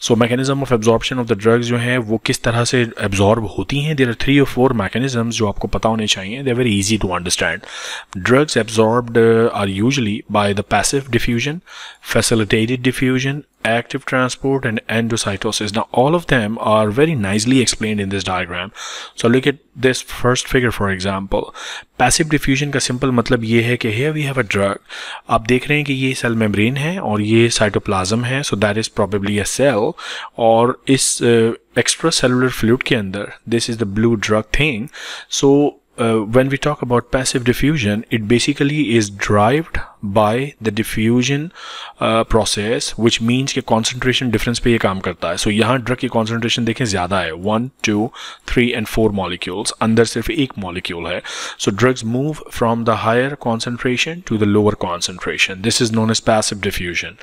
So mechanism of absorption of the drugs जो है वो किस तरह से absorb होती हैं, there are 3 or 4 mechanisms जो आपको पता होने चाहिए, they're very easy to understand. Drugs absorbed are usually by the passive diffusion, facilitated diffusion, active transport and endocytosis. Now all of them are very nicely explained in this diagram. So look at this first figure for example. Passive diffusion का simple मतलब ये है कि here we have a drug. आप देख रहे हैं कि ये सेल मेम्ब्रेन है और ये साइटोप्लाज्म है, so that is probably a cell, और इस एक्स्ट्रा सेलुलर फ्लूइड के अंदर this is the blue drug thing. So when we talk about passive diffusion, it basically is derived by the diffusion process, which means कि concentration difference पे ये काम करता है। So यहाँ ड्रग की concentration देखें ज़्यादा है, 1, 2, 3 and 4 molecules, अंदर सिर्फ एक molecule है। So drugs move from the higher concentration to the lower concentration. This is known as passive diffusion.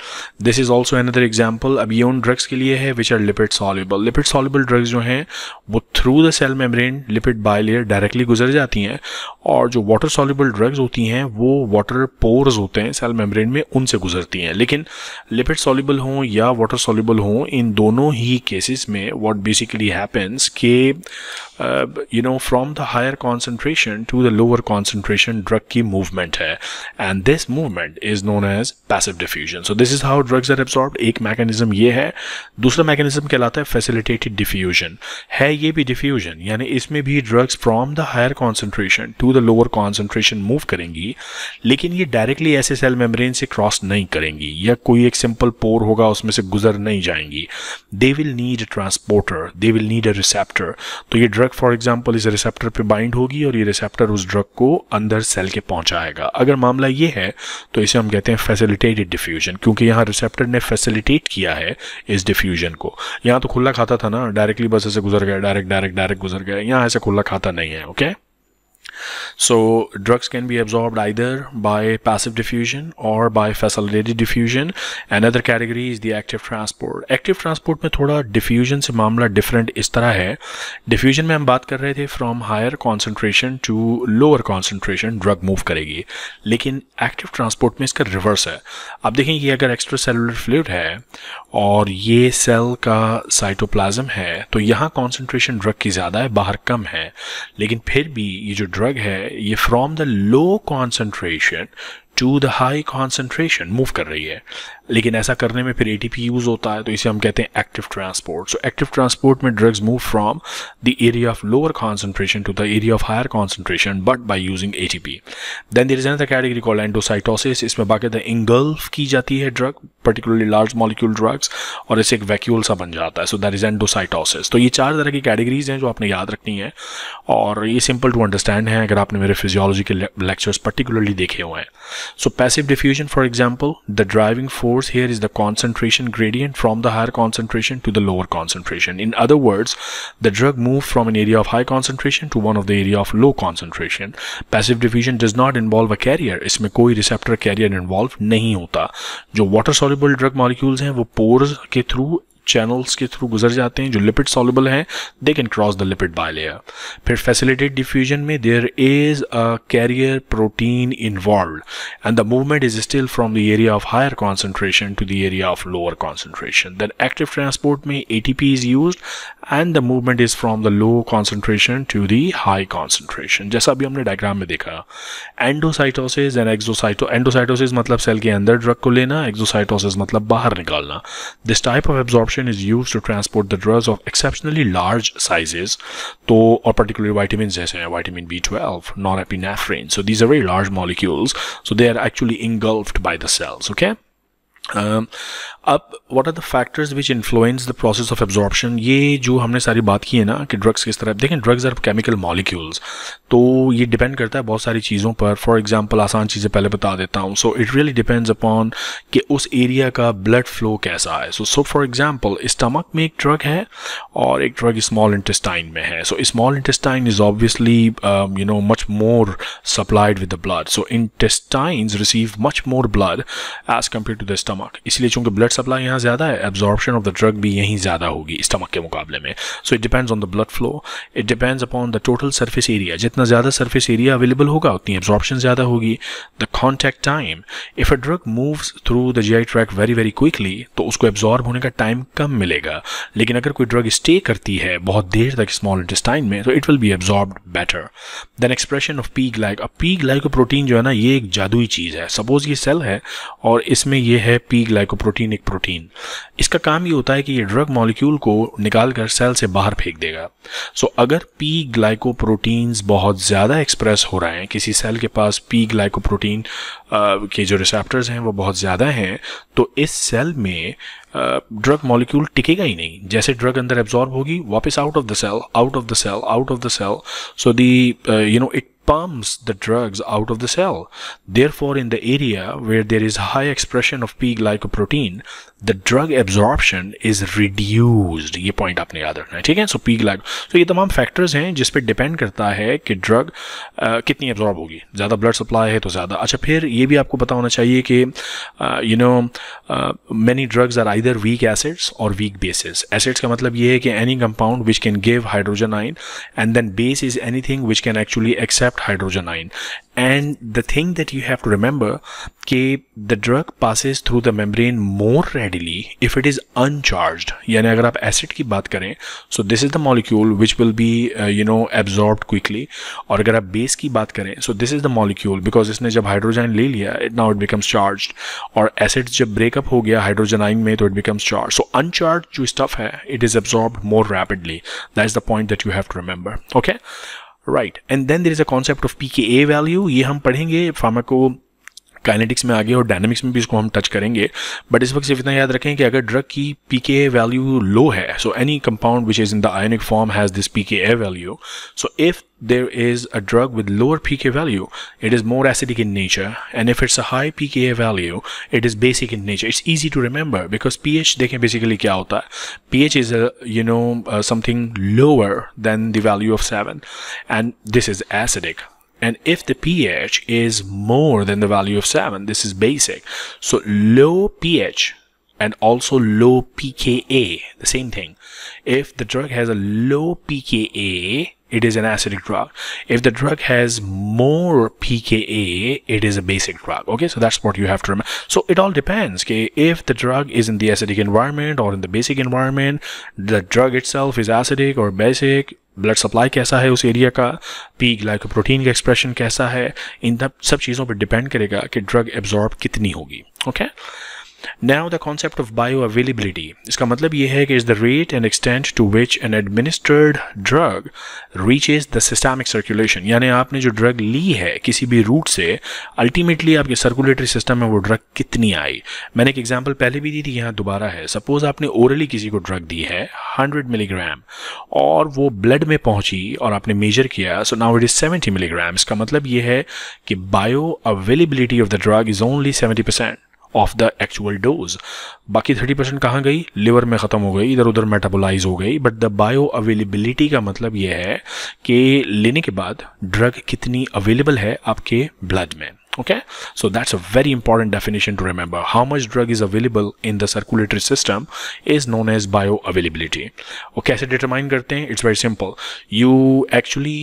This is also another example। अब ये उन drugs के लिए है which are lipid soluble. Lipid soluble drugs जो हैं वो through the cell membrane lipid bilayer directly गुजर जाती हैं, और जो water soluble drugs होती हैं वो water pores होते हैं सेल मेम्ब्रेन में, उनसे गुजरती हैं। लेकिन लिपिड सॉल्युबल हों या वाटर सॉल्युबल हों, इन दोनों ही केसेस में व्हाट बेसिकली हैपेंस कि from the higher concentration to the lower concentration drug की मूवमेंट है, and this movement is known as passive diffusion. So this is how drugs are absorbed. एक mechanism ये है। दूसरा मैकेनिज्म कहलाता है फैसिलिटेटेड डिफ्यूजन। है ये भी डिफ्यूजन, यानी इसमें भी drugs from the higher concentration to the lower concentration move करेंगी, लेकिन ये डायरेक्टली ऐसे सेल मेम्ब्रेन से क्रॉस नहीं करेंगी या कोई एक सिंपल पोर होगा उसमें से गुजर नहीं जाएंगी। They will need a transporter, they will need a receptor. तो ये ड्रग फॉर एग्जांपल इस रिसेप्टर पे बाइंड होगी और ये रिसेप्टर उस ड्रग को अंदर सेल के पहुंचाएगा। अगर मामला ये है तो इसे हम कहते हैं फैसिलिटेटेड डिफ्यूजन, क्योंकि यहाँ रिसेप्टर ने फैसिलिटेट किया है इस डिफ्यूजन को। यहाँ तो खुला खाता था ना, डायरेक्टली बस ऐसे गुजर गया, डायरेक्ट गुजर गया। यहाँ ऐसे खुला खाता नहीं है। Okay, So drugs can be absorbed either by passive diffusion or by facilitated diffusion. Another category is the active transport. Active transport में थोड़ा diffusion से मामला different इस तरह है. Diffusion में हम बात कर रहे थे from higher concentration to lower concentration drug move करेगी, लेकिन active transport में इसका reverse है. अब देखें ये अगर extracellular fluid है और ये सेल का साइटोप्लाज्म है तो यहाँ concentration drug की ज़्यादा है, बाहर कम है, लेकिन फिर भी ये जो ड्रग है ये from the low concentration to the high concentration move कर रही है. लेकिन ऐसा करने में फिर ATP यूज होता है, तो इसे हम कहते हैं active transport. So active transport में drugs move from the area of lower concentration to the area of higher concentration but by using ATP. Then there is another category called endocytosis. इसमें बाकायदा इंगल्फ की जाती है drug, particularly large molecule drugs, और इससे एक vacuole सा बन जाता है. So that is endocytosis. तो ये 4 तरह की कैटेगरीज हैं जो आपने याद रखनी है, और ये सिंपल टू अंडरस्टैंड है अगर आपने मेरे फिजियोलॉजी के लेक्चर्स पर्टिकुलरली देखे हुए हैं. So passive diffusion, for example, the driving force here is the concentration gradient from the higher concentration to the lower concentration. In other words, the drug moves from an area of high concentration to one of the area of low concentration. Passive diffusion does not involve a carrier. इसमें कोई receptor carrier involved नहीं होता. जो water soluble drug molecules हैं वो pores के through channels के through गुजर जाते हैं. जो लिपिड सॉल्युबल हैं they can cross the lipid bilayer. फिर फैसिलिटेटेड डिफ्यूजन में there is a carrier protein involved and the movement is still from the area of higher concentration to the area of lower concentration. Then active transport में ATP is used and the movement is from the low concentration to the high concentration, जैसा अभी हमने diagram में देखा. Endocytosis and endocytosis मतलब cell के अंदर drug को लेना, एक्सोसाइटोसिस मतलब बाहर निकालना. This type of absorption is used to transport the drugs of exceptionally large sizes, तो और particularly vitamins जैसे हैं vitamin B12, norepinephrine. So these are very large molecules, so they are actually engulfed by the cells. Okay. अब what are the factors which influence the process of absorption? ये जो हमने सारी बात की है ना कि ड्रग्स किस तरह, देखें ड्रग्स आर केमिकल मॉलिक्यूल्स, तो ये डिपेंड करता है बहुत सारी चीज़ों पर. फॉर एग्जांपल आसान चीज़ें पहले बता देता हूँ. So it really depends upon कि उस एरिया का ब्लड फ्लो कैसा है. सो फॉर एग्जांपल स्टमक में एक ड्रग है और एक ड्रग स्मॉल इंटेस्टाइन में है. So small intestine is obviously much more supplied with the blood. So intestines receive much more blood as compare to the stomach. इसलिए चूंकि ब्लड सप्लाई यहाँ ज़्यादा है, एब्जॉर्प्शन ऑफ द ड्रग भी यहीं ज़्यादा होगी स्टमक के मुकाबले में. So it depends on the blood flow, it depends upon the total surface area. जितना ज़्यादा सरफेस एरिया अवेलेबल होगा उतनी एब्जॉर्प्शन ज़्यादा होगी. The contact time, if a drug moves through the GI tract very very quickly तो उसको absorb होने का टाइम कम मिलेगा, लेकिन अगर कोई ड्रग स्टे करती है बहुत देर तक स्मॉल इंटेस्टाइन में तो it will be absorbed better. Then expression of P glycoprotein जो है ना, ये एक जादुई चीज़ है. सपोज ये सेल है और इसमें ये है पी ग्लाइकोप्रोटीन, एक प्रोटीन. इसका काम ये होता है कि ये ड्रग मॉलिक्यूल को निकाल कर सेल से बाहर फेंक देगा. सो अगर पी ग्लाइकोप्रोटीन्स बहुत ज़्यादा एक्सप्रेस हो रहे हैं, किसी सेल के पास पी ग्लाइकोप्रोटीन के जो रिसेप्टर्स हैं वो बहुत ज़्यादा हैं, तो इस सेल में ड्रग मॉलिक्यूल टिकेगा ही नहीं. जैसे ड्रग अंदर एब्जॉर्ब होगी वापस out of the cell, out of the cell, out of the cell. So it pumps the drugs out of the cell. Therefore, in the area where there is high expression of P glycoprotein, the drug absorption is reduced. ये point आपने याद रखना है, ठीक है. सो P glyco, तो ये तमाम फैक्टर्स हैं जिस पे डिपेंड करता है कि ड्रग कितनी एब्जॉर्ब होगी. ज़्यादा ब्लड सप्लाई है तो ज़्यादा. अच्छा, फिर ये भी आपको पता होना चाहिए कि many drugs are either weak acids or weak bases. Acids का मतलब ये है कि any compound which can give hydrogen ion, and then base is anything which can actually accept hydrogen ion. And the thing that you have to remember कि the drug passes through the membrane more readily if it is uncharged. यानी अगर आप acid की बात करें, so this is the molecule which will be absorbed quickly. और अगर आप बेस की बात करें, so this is the molecule because इसने जब हाइड्रोजन ले लिया now it becomes charged. और एसिड जब ब्रेकअप हो गया हाइड्रोजन आयन में तो it becomes charged. So uncharged जो स्टफ है it is absorbed more rapidly. That is the point that you have to remember. Okay. Right. And then there is a concept of pKa value. ये हम पढ़ेंगे pharmaco kinetics में आगे और dynamics में भी इसको हम टच करेंगे, बट इस वक्त सिर्फ इतना याद रखें कि अगर ड्रग की pKa वैल्यू लो है, so any compound which is in the ionic form has this pKa value. So if there is a drug with lower pK value, it is more acidic in nature, and if it's a high pKa value, it is basic in nature. It's easy to remember because pH देखें basically क्या होता है. pH is something lower than the value of 7, and this is acidic. and if the pH is more than the value of 7, this is basic. So low pH and also low pKa, the same thing. If the drug has a low pKa, it is an acidic drug. If the drug has more pKa, it is a basic drug. Okay, so that's what you have to remember. So it all depends. Okay, if the drug is in the acidic environment or in the basic environment, the drug itself is acidic or basic, blood supply कैसा है उस area का, P glycoprotein का expression कैसा है, इन सब चीज़ों पर डिपेंड करेगा कि ड्रग एब्जॉर्ब कितनी होगी. Okay, Now the concept of bioavailability, इसका मतलब ये है कि is the rate and extent to which an administered drug reaches the systemic circulation. यानी आपने जो ड्रग ली है किसी भी रूट से, अल्टीमेटली आपके सर्कुलेटरी सिस्टम में वो ड्रग कितनी आई. मैंने एक एग्जांपल पहले भी दी थी, यहाँ दोबारा है. सपोज आपने ओरली किसी को ड्रग दी है 100 मिलीग्राम और वो ब्लड में पहुंची और आपने मेजर किया, so now it is 70 milligram. इसका मतलब ये है कि bio availability of the drug is only 70% of the actual dose. बाकी 30% कहाँ गई? लिवर में ख़त्म हो गई, इधर उधर मेटाबोलाइज हो गई. बट द बायो अवेलेबिलिटी का मतलब ये है कि लेने के बाद ड्रग कितनी अवेलेबल है आपके ब्लड में. Okay, so that's a very important definition to remember. How much drug is available in the circulatory system is known as bioavailability. और कैसे determine करते हैं? It's very simple. You actually,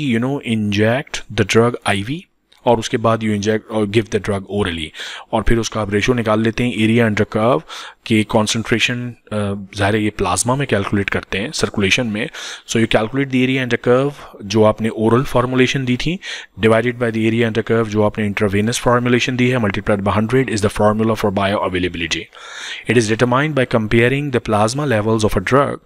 inject the drug IV और उसके बाद you inject और give the drug orally, और फिर उसका आप रेशो निकाल लेते हैं एरिया अंडर कर्व के कॉन्सेंट्रेशन. ज़ाहिर है ये प्लाज्मा में कैलकुलेट करते हैं, सर्कुलेशन में. So you calculate the area under curve जो आपने ओरल फॉर्मुलेशन दी थी divided by the area under curve जो आपने इंट्रावेनस फॉर्मुलेशन दी है multiplied by 100 is the formula for bio availability. It is determined by comparing the plasma levels of a drug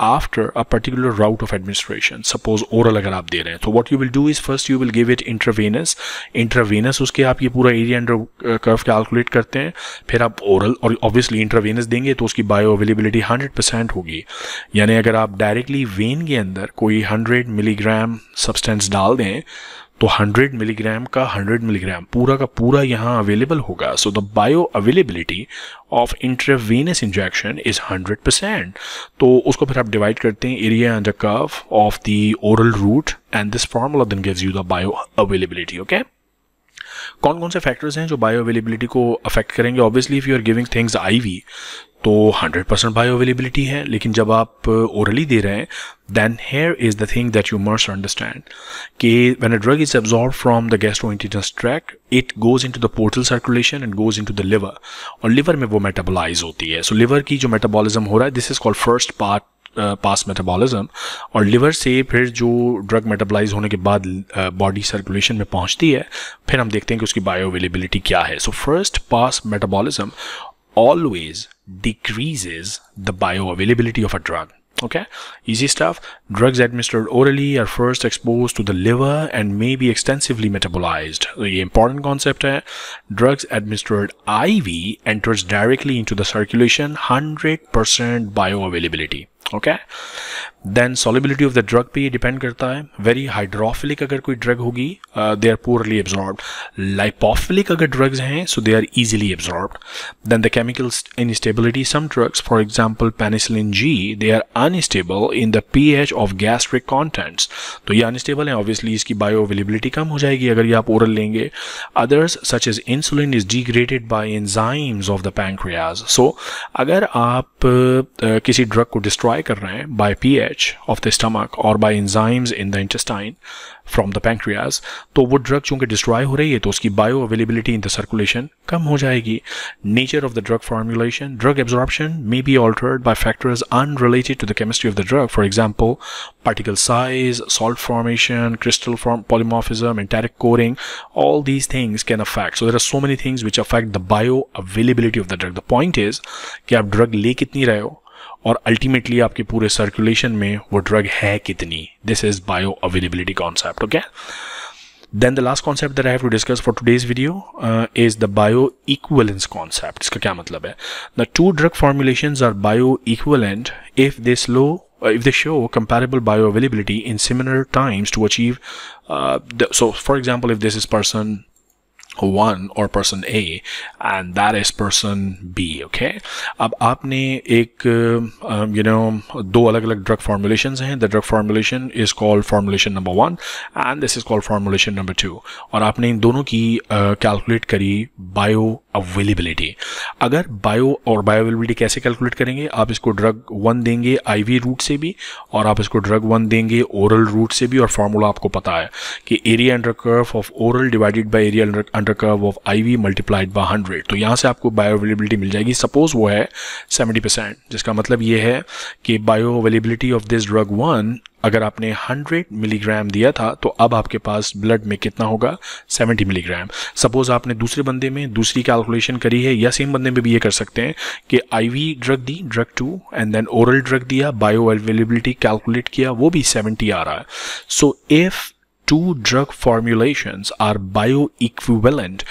after a particular route of administration. Suppose oral अगर आप दे रहे हैं, तो what you will do is first you will give it intravenous उसके आप ये पूरा area under curve calculate करते हैं, फिर आप ओरल और ऑब्वियसली इंट्रावेनस देंगे तो उसकी बायो अवेलेबिलिटी 100% होगी. यानी अगर आप डायरेक्टली वेन के अंदर कोई 100 मिलीग्राम सब्सटेंस डाल दें तो 100 मिलीग्राम का 100 मिलीग्राम पूरा का पूरा यहाँ अवेलेबल होगा. So the bioavailability of intravenous injection is 100%. तो उसको फिर आप डिवाइड करते हैं area under curve of the oral route and this formula then gives you the bioavailability. Okay, कौन कौन से फैक्टर्स हैं जो बायो अवेलेबिलिटी को अफेक्ट करेंगे? Obviously if you are giving things IV तो 100% बायो अवेलेबिलिटी है, लेकिन जब आप ओरली दे रहे हैं then here is the thing that you must understand कि when a drug is absorbed from the gastrointestinal tract it goes into the portal circulation and goes into the liver और liver में वो metabolise होती है. So liver की जो metabolism हो रहा है this is called first pass metabolism, और लिवर से फिर जो ड्रग मेटाबोलाइज होने के बाद बॉडी सर्कुलेशन में पहुंचती है, फिर हम देखते हैं कि उसकी बायो अवेलेबिलिटी क्या है. So first pass metabolism always decreases the bioavailability of a drug. Okay, easy stuff. Drugs administered orally are first exposed to the liver and may be extensively metabolized. The important concept है, drugs administered IV enters directly into the circulation, 100% bioavailability. Okay, then solubility of the drug पे depend करता है. Very hydrophilic अगर कोई drug होगी they are poorly absorbed. Lipophilic अगर drugs हैं so they are easily absorbed. Then the chemical instability, some drugs for example penicillin G they are unstable in the pH of gastric contents. तो ये unstable है, obviously इसकी bio availability कम हो जाएगी अगर ये आप ओरल लेंगे. Others such as insulin is degraded by enzymes of the pancreas. So अगर आप किसी ड्रग को डिस्ट्रॉय कर रहे हैं by pH of the stomach or by enzymes in the intestine from the pancreas, तो वो ड्रग चूंकि डिस्ट्रॉय हो रही है तो उसकी bioavailability in the circulation कम हो जाएगी. Nature of the drug formulation, drug absorption may be altered by factors unrelated to the chemistry of the drug. For example particle size, salt formation, crystal polymorphism, enteric coating, all these things can affect. So there are so many things which affect the bioavailability of the drug. The point is कि आप drug ले कितनी रहे हो और ultimately आपके पूरे circulation में वो ड्रग है कितनी. This is bioavailability concept. Okay, then the last concept that I have to discuss for today's video is the bioequivalence concept. इसका क्या मतलब है? The two drug formulations are bioequivalent if they show comparable bioavailability in similar times to achieve so for example if this is person 1 और person A and that is person B. Okay, अब आपने एक दो अलग अलग drug formulations हैं. The drug formulation is called formulation number 1 and this is called formulation number 2. और आपने इन दोनों की कैलकुलेट करी बायो अवेलेबिलिटी. अगर बायो अवेलेबिलिटी कैसे कैलकुलेट करेंगे, आप इसको ड्रग 1 देंगे IV रूट से भी और आप इसको ड्रग 1 देंगे ओरल रूट से भी. और फार्मूला आपको पता है कि area under curve of oral divided by area under curve of IV multiplied by 100. तो यहाँ से आपको बायो अवेलेबिलिटी मिल जाएगी. सपोज वो है 70%, जिसका मतलब ये है कि bio availability of this drug 1 अगर आपने 100 मिलीग्राम दिया था तो अब आपके पास ब्लड में कितना होगा, 70 मिलीग्राम. सपोज आपने दूसरे बंदे में दूसरी कैलकुलेशन करी है, या सेम बंदे में भी ये कर सकते हैं कि IV ड्रग दी, drug 2 and then oral drug दिया, बायो अवेलेबिलिटी कैलकुलेट किया, वो भी 70 आ रहा है. So if two drug formulations are bioequivalent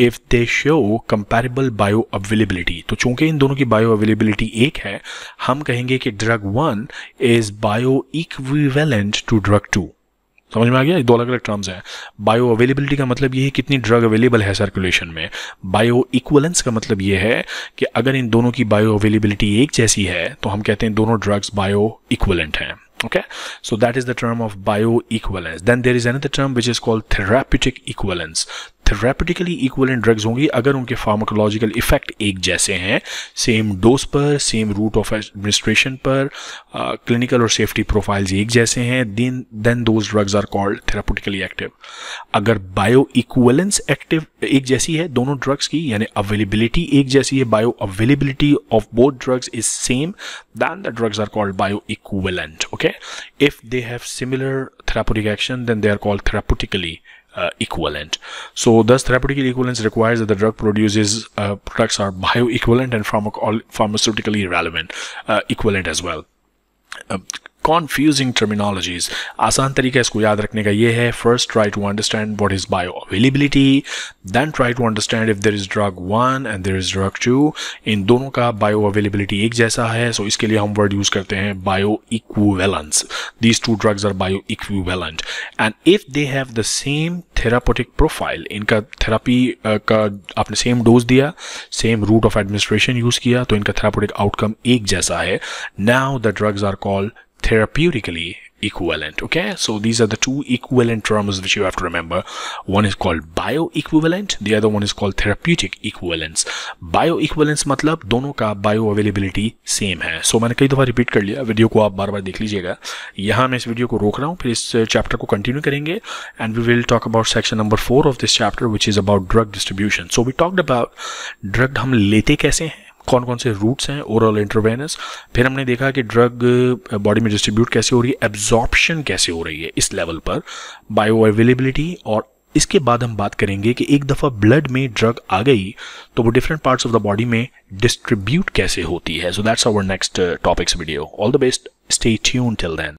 if they show comparable bioavailability. तो चूंकि इन दोनों की bioavailability एक है, हम कहेंगे कि drug 1 is bioequivalent to drug 2. समझ में आ गया? दो अलग अलग टर्म्स हैं. बायो अवेलेबिलिटी का मतलब ये है कितनी ड्रग अवेलेबल है सर्कुलेशन में. बायो इक्वलेंस का मतलब ये है कि अगर इन दोनों की बायो अवेलेबिलिटी एक जैसी है तो हम कहते हैं दोनों ड्रग्स बायो इक्वलेंट हैं. Okay, so that is the term of bioequivalence. Then there is another term which is called therapeutic equivalence. Therapeutically equivalent drugs होंगी अगर उनके फार्माकोलॉजिकल इफेक्ट एक जैसे हैं, सेम डोज पर, सेम रूट ऑफ एडमिनिस्ट्रेशन पर, clinical और सेफ्टी प्रोफाइल्स एक जैसे हैं, then those drugs are called therapeutically active. अगर बायो इक्विवेलेंस एक्टिव एक जैसी है दोनों ड्रग्स की, यानी अवेलेबिलिटी एक जैसी है, bioavailability of both drugs is same, then the drugs are called bioequivalent. Okay, if they have similar therapeutic action then they are called therapeutically equivalent. So thus therapeutic equivalence requires that the drug produces products are bioequivalent and pharmaceutically relevant, equivalent as well. Confusing terminologies. आसान तरीका इसको याद रखने का ये है, first try to understand what is bioavailability, then try to understand if there is drug 1 and there is drug 2. इन दोनों का bioavailability एक जैसा है, so इसके लिए हम word use करते हैं bioequivalence. These two drugs are bioequivalent and if they have the same therapeutic profile, इनका थेरापी का आपने सेम डोज दिया, same route of administration use किया, तो इनका थेराप्यूटिक आउटकम एक जैसा है. Now the drugs are called therapeutically equivalent. Okay, so these are the two equivalent terms which you have to remember. One is called bioequivalent, the other one is called therapeutic equivalence. Bioequivalence मतलब दोनों का bioavailability same है. So मैंने कई दफ़ा repeat कर लिया, video को आप बार बार देख लीजिएगा. यहाँ मैं इस वीडियो को रोक रहा हूँ, फिर इस चैप्टर को कंटिन्यू करेंगे and we will talk about section number 4 of this chapter which is about drug distribution. So we talked about drug हम लेते कैसे हैं, कौन कौन से रूट्स हैं, ओरल, इंट्रावेनस. फिर हमने देखा कि ड्रग बॉडी में डिस्ट्रीब्यूट कैसे हो रही है, एब्जॉर्प्शन कैसे हो रही है इस लेवल पर, बायो अवेलेबिलिटी. और इसके बाद हम बात करेंगे कि एक दफ़ा ब्लड में ड्रग आ गई तो वो different parts of the body में डिस्ट्रीब्यूट कैसे होती है. So that's our next topic's video. All the best, stay tuned till then.